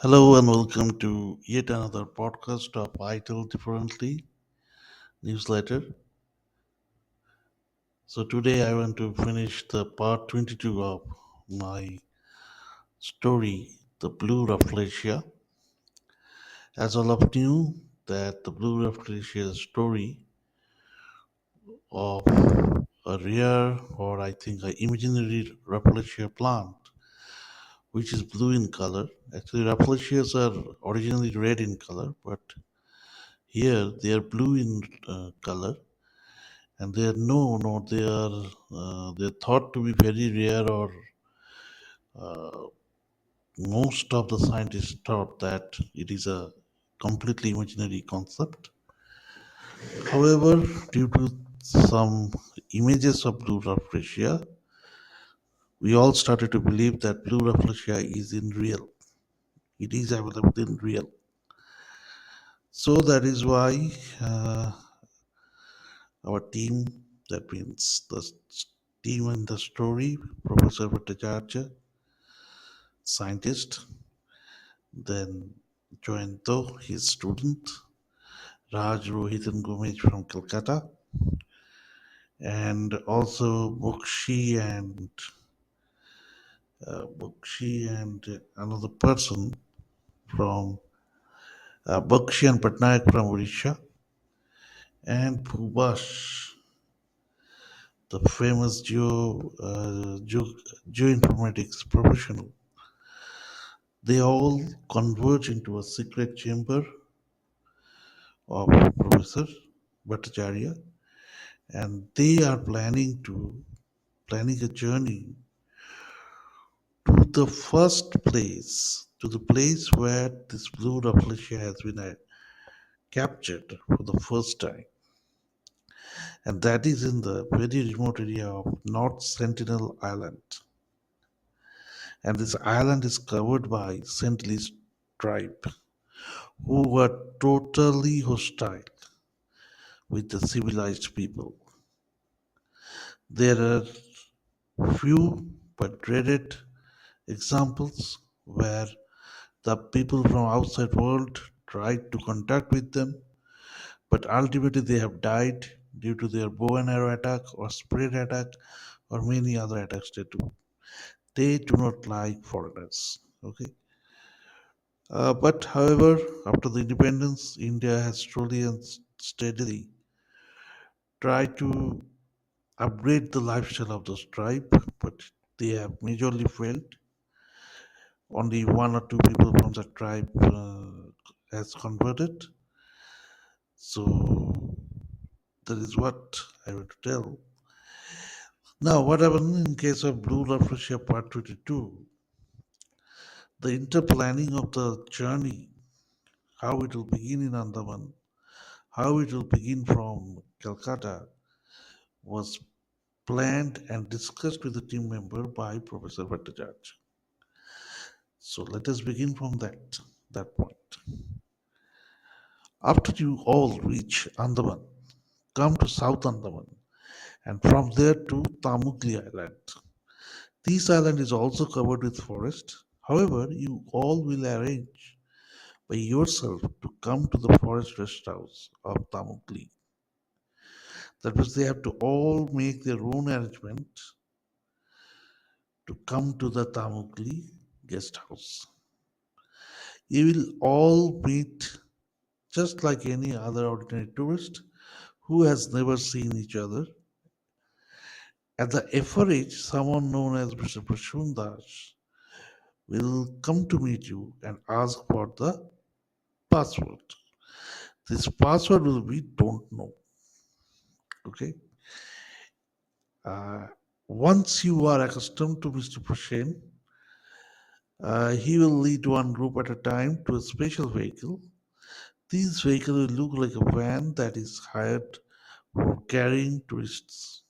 Hello and welcome to yet another podcast of Title Differently newsletter. So today I want to finish the part 22 of my story, The Blue Rafflesia. As all of you knew that the Blue Rafflesia is a story of a rare or I think a imaginary Rafflesia plant which is blue in color. Actually Rafflesias are originally red in color, but here they are blue in color, and they are no, they're thought to be very rare, or most of the scientists thought that it is a completely imaginary concept. However, due to some images of blue rafflesia, we all started to believe that blue rafflesia is in real. It is available in real. So that is why our team, that means the team in the story, Professor Bhattacharya, scientist, then Joyento, his student, Raj, Rohit, and Gomez from Calcutta, and also Bukshi and another person from Bukshi and Patnaik from Odisha, and Bhubash, the famous geoinformatics professional. They all converge into a secret chamber of Professor Bhattacharya, and they are planning a journey to the first place, to the place where this blue rafflesia has been captured for the first time, and that is in the very remote area of North Sentinel Island. And this island is covered by Sentinelese tribe, who were totally hostile with the civilized people. There are few but dreaded examples where the people from outside world tried to contact with them, but ultimately they have died due to their bow and arrow attack or spread attack or many other attacks they do. They do not like foreigners. Okay. But however, after the independence, India has slowly and steadily tried to upgrade the lifestyle of this tribe, but they have majorly failed. Only one or two people from that tribe has converted. So that is what I want to tell. Now, what happened in case of Blue Rafflesia Part 22? The interplanning of the journey, how it will begin in Andaman, how it will begin from Calcutta, was planned and discussed with the team member by Professor Bhattacharya. So let us begin from that point. After you all reach Andaman, come to South Andaman and from there to Tamukli Island. This island is also covered with forest. However, you all will arrange by yourself to come to the forest rest house of Tamukli. That means they have to all make their own arrangement to come to the Tamukli guest house. You will all meet just like any other ordinary tourist who has never seen each other. At the FRH, someone known as Mr. Prashun Das will come to meet you and ask for the password. This password will be don't know. Okay. Uh, Once you are accustomed to Mr. Prashen, he will lead one group at a time to a special vehicle. This vehicle will look like a van that is hired for carrying tourists.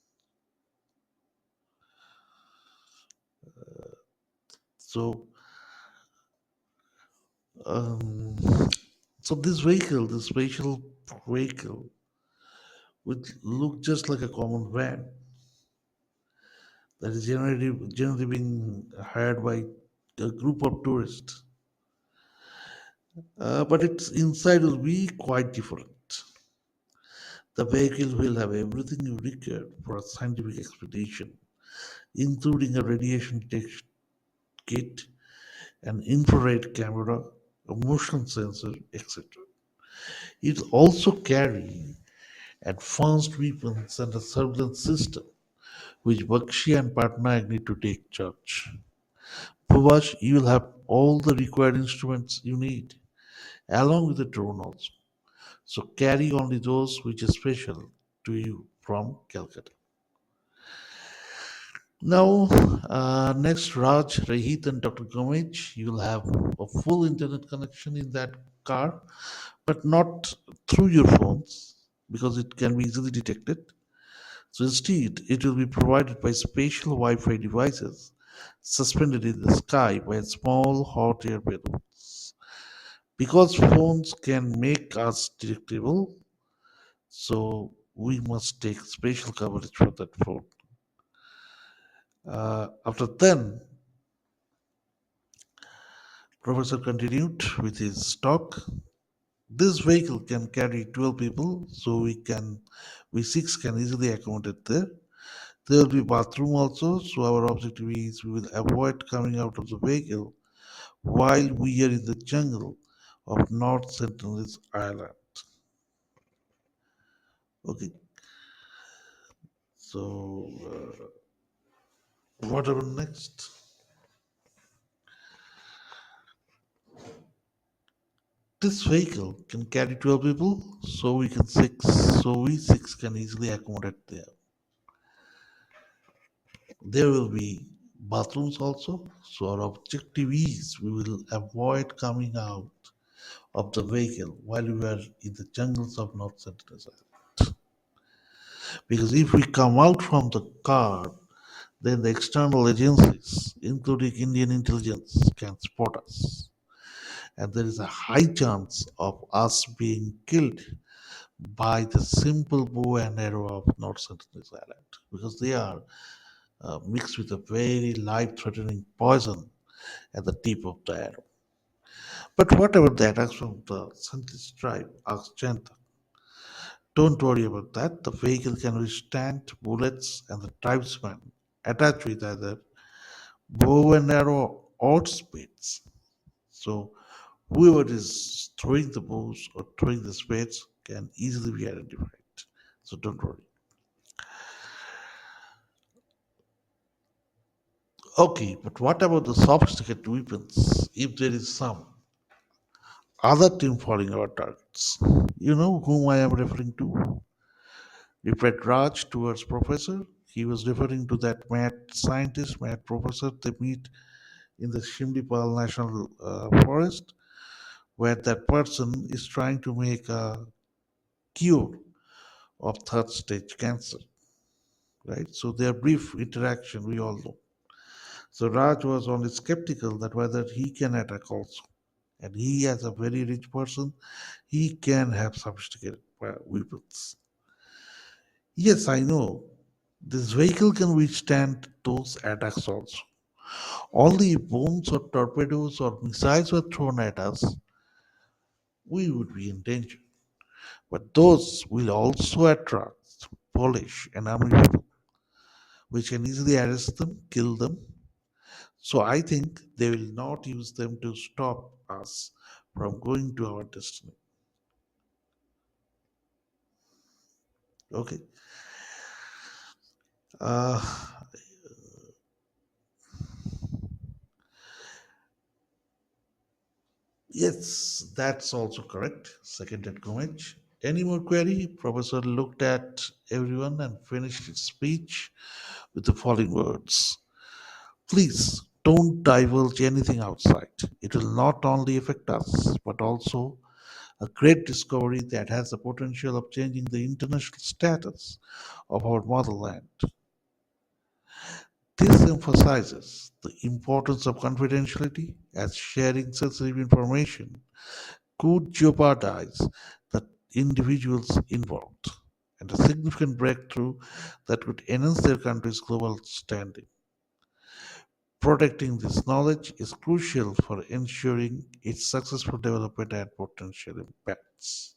So, um, so this special vehicle, would look just like a common van that is generally being hired by a group of tourists. but its inside will be quite different. The vehicle will have everything you require for a scientific expedition, including a radiation detection kit, an infrared camera, a motion sensor, etc. It will also carry advanced weapons and a surveillance system, which Bakshi and Patnaik need to take charge. Bhubash, you will have all the required instruments you need, along with the drone also. So carry only those which are special to you from Calcutta. Now, next, Raj, Rahit, and Dr. Gomez, you'll have a full internet connection in that car, but not through your phones because it can be easily detected. So instead, it will be provided by special Wi-Fi devices suspended in the sky by a small hot air balloon. Because phones can make us detectable, so we must take special coverage for that phone. After then, Professor continued with his talk. This vehicle can carry 12 people, so we six can easily accommodate there. There will be bathroom also, so our objective is we will avoid coming out of the vehicle while we are in the jungle of North Sentinel's Island. Okay, so whatever next. This vehicle can carry 12 people, so we six can easily accommodate there. There will be bathrooms also, so our objective is we will avoid coming out of the vehicle while we are in the jungles of North Central Island. Because if we come out from the car, then the external agencies, including Indian intelligence, can spot us. And there is a high chance of us being killed by the simple bow and arrow of North Central Island because they are mixed with a very life-threatening poison at the tip of the arrow. But whatever the attacks from the Santis tribe, asked Janta, don't worry about that. The vehicle can withstand bullets and the tribesmen attached with either bow and arrow or spades. So whoever is throwing the bows or throwing the spades can easily be identified. So don't worry. Okay, but what about the sophisticated weapons? If there is some other team following our targets, you know whom I am referring to? Replied Raj towards Professor. He was referring to that mad scientist, mad professor they meet in the Shimlipal National Forest, where that person is trying to make a cure of third stage cancer, right? So their brief interaction, we all know. So Raj was only skeptical that whether he can attack also. And he, as a very rich person, he can have sophisticated weapons. Yes, I know. This vehicle can withstand those attacks also. Only if bombs or torpedoes or missiles were thrown at us, we would be in danger. But those will also attract Polish and army people, which can easily arrest them, kill them. So I think they will not use them to stop us from going to our destiny. Okay. Uh, yes, that's also correct. Seconded Gomez. Any more query? Professor looked at everyone and finished his speech with the following words. Please don't divulge anything outside. It will not only affect us, but also a great discovery that has the potential of changing the international status of our motherland. This emphasizes the importance of confidentiality as sharing sensitive information could jeopardize the individuals involved and a significant breakthrough that could enhance their country's global standing. Protecting this knowledge is crucial for ensuring its successful development and potential impacts.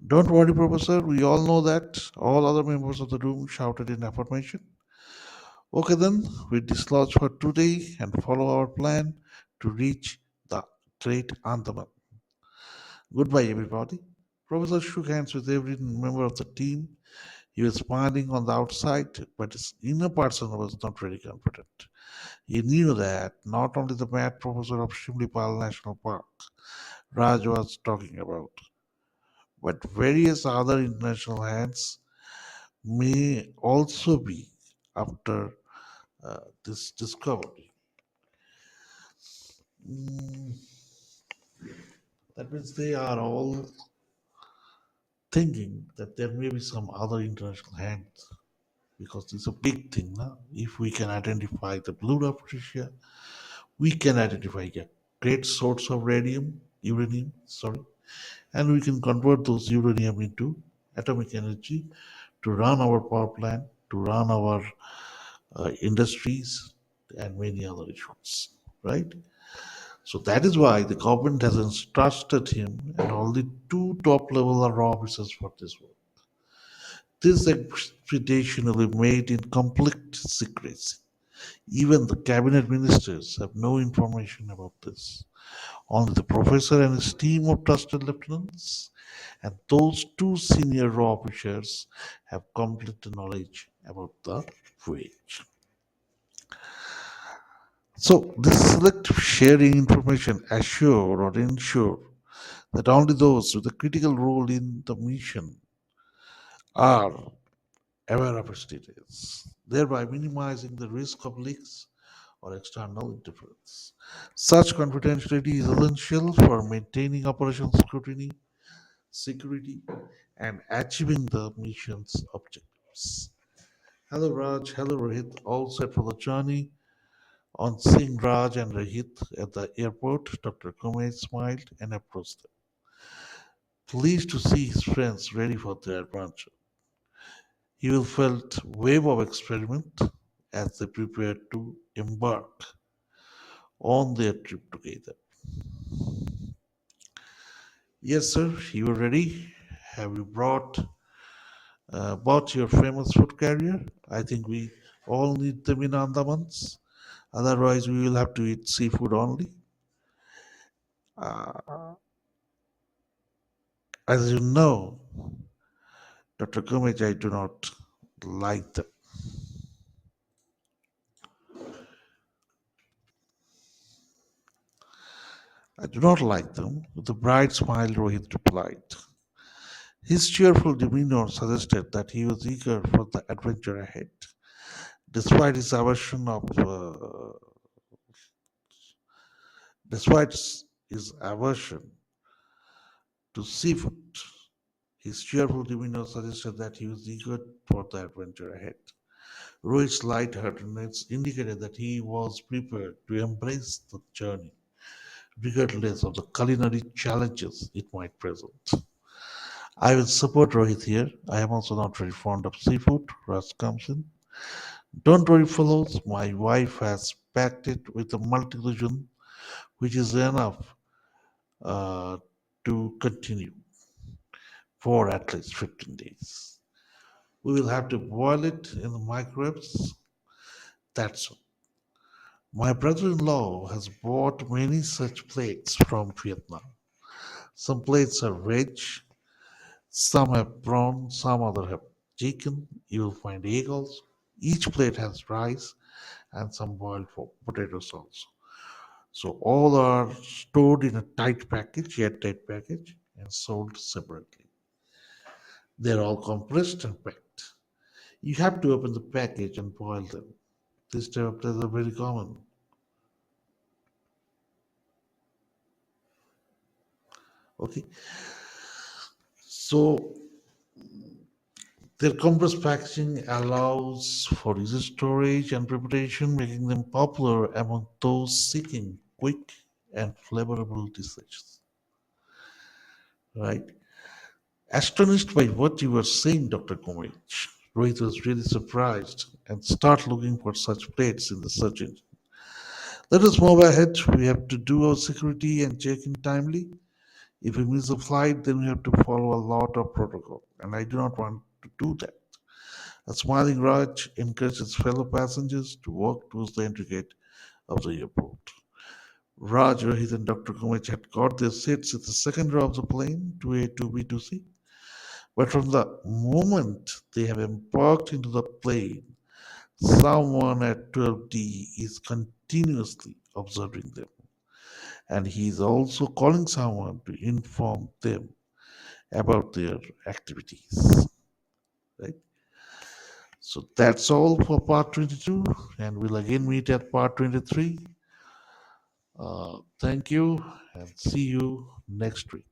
Don't worry, Professor, we all know that. All other members of the room shouted in affirmation. Okay, then, we dislodge for today and follow our plan to reach the Great Andaman. Goodbye, everybody. Professor shook hands with every member of the team. He was smiling on the outside, but his inner person was not very confident. He knew that not only the mad professor of Shimlipal National Park Raj was talking about, but various other international hands may also be after this discovery. Mm, that means they are all thinking that there may be some other international hands because it's a big thing now. If we can identify the blue Rafflesia, we can identify a great source of uranium, sorry, and we can convert those uranium into atomic energy to run our power plant, to run our industries, and many other issues, right? So that is why the government has entrusted him and only two top level officers for this work. This expedition will be made in complete secrecy. Even the cabinet ministers have no information about this. Only the professor and his team of trusted lieutenants and those two senior raw officers have complete knowledge about the voyage. So, this selective sharing information assure or ensure that only those with a critical role in the mission are aware of its details, thereby minimizing the risk of leaks or external interference. Such confidentiality is essential for maintaining operational scrutiny, security, and achieving the mission's objectives. Hello, Raj. Hello, Rohit. All set for the journey. On seeing Raj and Rohit at the airport, Dr. Kumar smiled and approached them, pleased to see his friends ready for their adventure. He will felt wave of experiment as they prepared to embark on their trip together. Yes, sir, you are ready. Have you bought your famous food carrier? I think we all need them in Andamans. Otherwise, we will have to eat seafood only. Uh, as you know, Dr. Gomez, I do not like them. I do not like them. With a bright smile, Rohit replied. His cheerful demeanor suggested that he was eager for the adventure ahead. Despite his aversion of, despite his aversion to seafood, his cheerful demeanor suggested that he was eager for the adventure ahead. Rohit's light-heartedness indicated that he was prepared to embrace the journey, regardless of the culinary challenges it might present. I will support Rohit here. I am also not very fond of seafood. Raj comes in. Don't worry, fellows. My wife has packed it with a multi-cuisine, which is enough uh, to continue for at least 15 days. We will have to boil it in the microwaves. That's all. My brother-in-law has bought many such plates from Vietnam. Some plates are veg, some have prawn, some other have chicken. You will find egg also. Each plate has rice and some boiled potatoes also. So all are stored in a tight package, airtight package, and sold separately. They're all compressed and packed. You have to open the package and boil them. This type of plates are very common. Okay, so their compressed packaging allows for easy storage and preparation, making them popular among those seeking quick and flavorable dishes. Right? Astonished by what you were saying, Dr. Kumich, Rohit was really surprised and start looking for such plates in the search engine. Let us move ahead. We have to do our security and check in timely. If we miss a flight, then we have to follow a lot of protocol, and I do not want to do that. A smiling Raj encouraged his fellow passengers to walk towards the entry gate of the airport. Raj, Rohit, and Dr. Kumach had got their seats at the second row of the plane, 2A, 2B, 2C. But from the moment they have embarked into the plane, someone at 12D is continuously observing them. And he is also calling someone to inform them about their activities. Right? So that's all for part 22, and we'll again meet at part 23. Thank you, and see you next week.